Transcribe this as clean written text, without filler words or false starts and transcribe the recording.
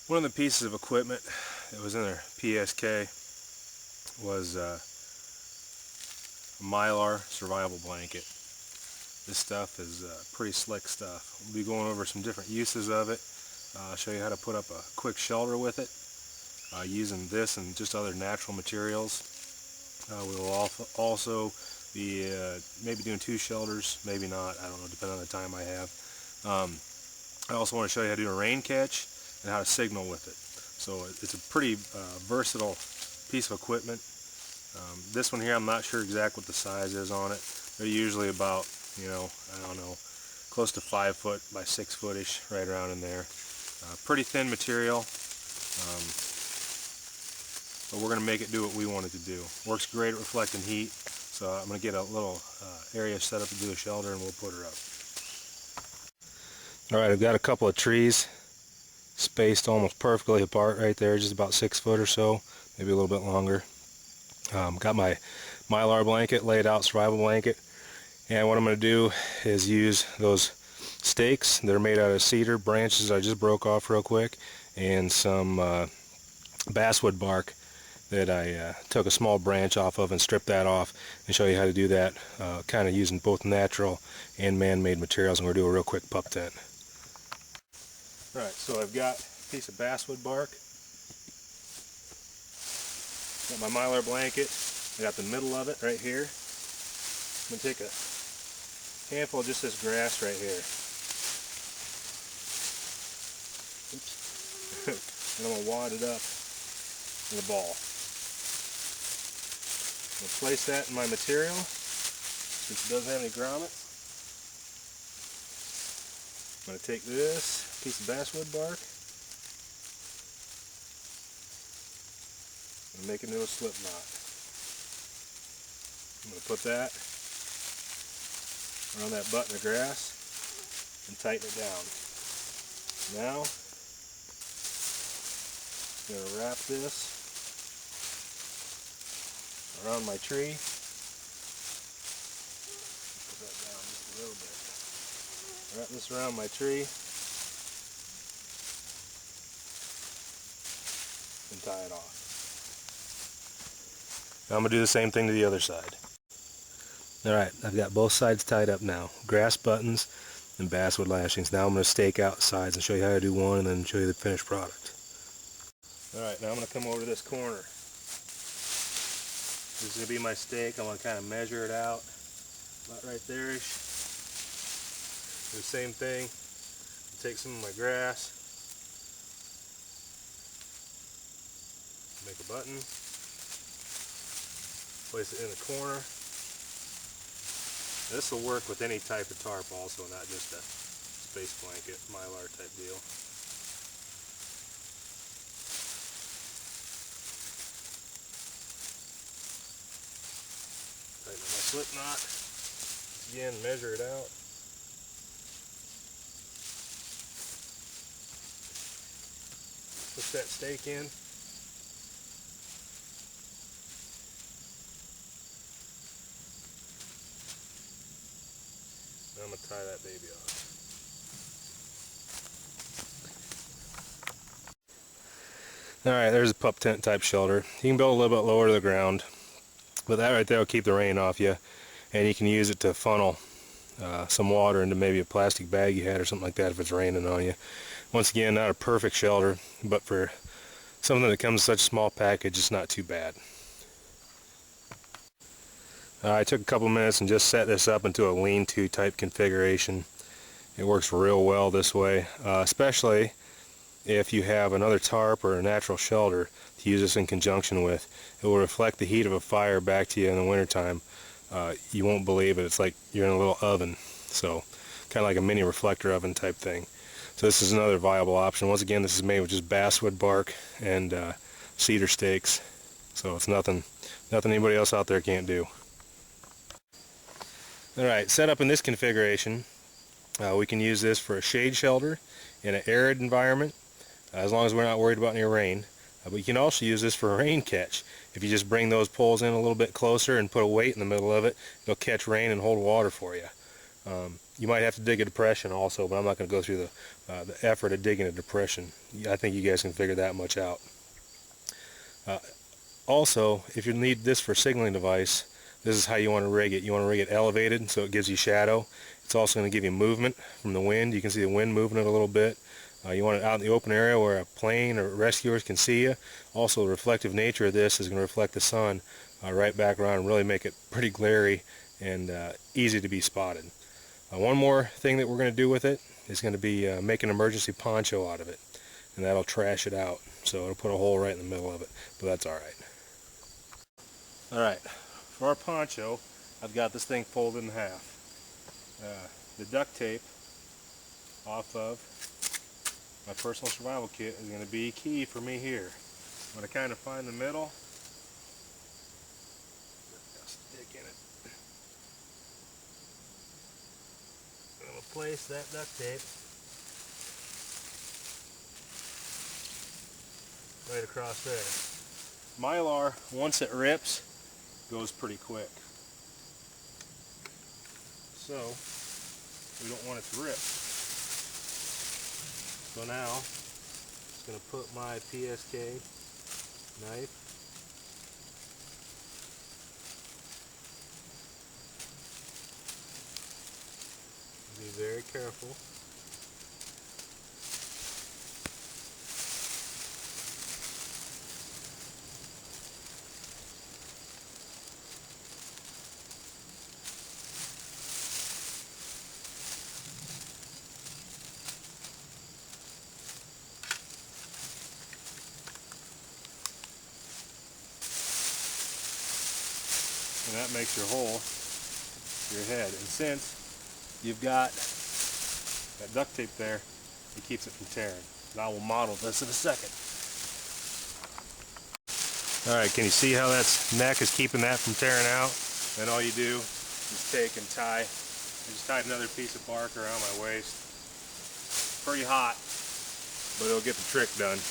One of the pieces of equipment that was in our PSK was a Mylar survival blanket. This stuff is pretty slick stuff. We'll be going over some different uses of it. Show you how to put up a quick shelter with it using this and just other natural materials. We will also be maybe doing 2 shelters, maybe not, I don't know, depending on the time I have. I also want to show you how to do a rain catch and how to signal with it. So it's a pretty versatile piece of equipment. This one here, I'm not sure exactly what the size is on it. They're usually about, I don't know, close to 5 foot by 6 foot-ish, right around in there. Pretty thin material, but we're going to make it do what we want it to do. Works great at reflecting heat, so I'm going to get a little area set up to do a shelter and we'll put her up. Alright, I've got a couple of trees spaced almost perfectly apart right there, just about 6 foot or so, maybe a little bit longer. Got my Mylar blanket laid out, survival blanket, and what I'm going to do is use those stakes that are made out of cedar branches I just broke off real quick, and some basswood bark that I took a small branch off of and stripped that off, and show you how to do that, kind of using both natural and man-made materials, and we're going to do a real quick pup tent. Alright, so I've got a piece of basswood bark, got my Mylar blanket, I got the middle of it right here. I'm going to take a handful of just this grass right here. Oops. And I'm going to wad it up in a ball. I'm going to place that in my material, since it doesn't have any grommets. I'm going to take this piece of basswood bark and make it into a slip knot. I'm going to put that around that butt in the grass and tighten it down. Now, I'm going to wrap this around my tree. Put that down just a little bit. Wrap this around my tree and tie it off. Now I'm going to do the same thing to the other side. Alright, I've got both sides tied up now. Grass buttons and basswood lashings. Now I'm going to stake out sides and show you how to do one and then show you the finished product. Alright, now I'm going to come over to this corner. This is going to be my stake. I'm going to kind of measure it out. About right there-ish. Do the same thing. Take some of my grass. Make a button. Place it in the corner. This will work with any type of tarp also, not just a space blanket, Mylar type deal. Tighten up my slip knot. Again, measure it out. Push that stake in. Now I'm going to tie that baby off. Alright, there's a pup tent type shelter. You can build a little bit lower to the ground, but that right there will keep the rain off you, and you can use it to funnel some water into maybe a plastic bag you had or something like that if it's raining on you. Once again, not a perfect shelter, but for something that comes in such a small package, it's not too bad. I took a couple minutes and just set this up into a lean-to type configuration. It works real well this way, especially if you have another tarp or a natural shelter to use this in conjunction with. It will reflect the heat of a fire back to you in the wintertime. You won't believe it. It's like you're in a little oven, so kind of like a mini reflector oven type thing. So this is another viable option. Once again, this is made with just basswood bark and cedar stakes, so it's nothing anybody else out there can't do. Alright, set up in this configuration, we can use this for a shade shelter in an arid environment, as long as we're not worried about any rain. But you can also use this for a rain catch. If you just bring those poles in a little bit closer and put a weight in the middle of it, it'll catch rain and hold water for you. You might have to dig a depression also, but I'm not going to go through the effort of digging a depression. I think you guys can figure that much out. Also, if you need this for a signaling device, this is how you want to rig it. You want to rig it elevated so it gives you shadow. It's also going to give you movement from the wind. You can see the wind moving it a little bit. You want it out in the open area where a plane or rescuers can see you. Also, the reflective nature of this is going to reflect the sun right back around and really make it pretty glary and easy to be spotted. One more thing that we're going to do with it is going to be make an emergency poncho out of it, and that'll trash it out. So it'll put a hole right in the middle of it, but that's alright. Alright, for our poncho, I've got this thing folded in half. The duct tape off of my personal survival kit is going to be key for me here. I'm going to kind of find the middle, stick in it, I'm going to place that duct tape right across there. Mylar, once it rips, goes pretty quick. So, we don't want it to rip. So now, I'm just going to put my PSK knife be very careful. And that makes your hole for your head. And since you've got that duct tape there, it keeps it from tearing. And I will model this in a second. Alright, can you see how that neck is keeping that from tearing out? Then all you do is take and tie. I just tied another piece of bark around my waist. Pretty hot, but it'll get the trick done.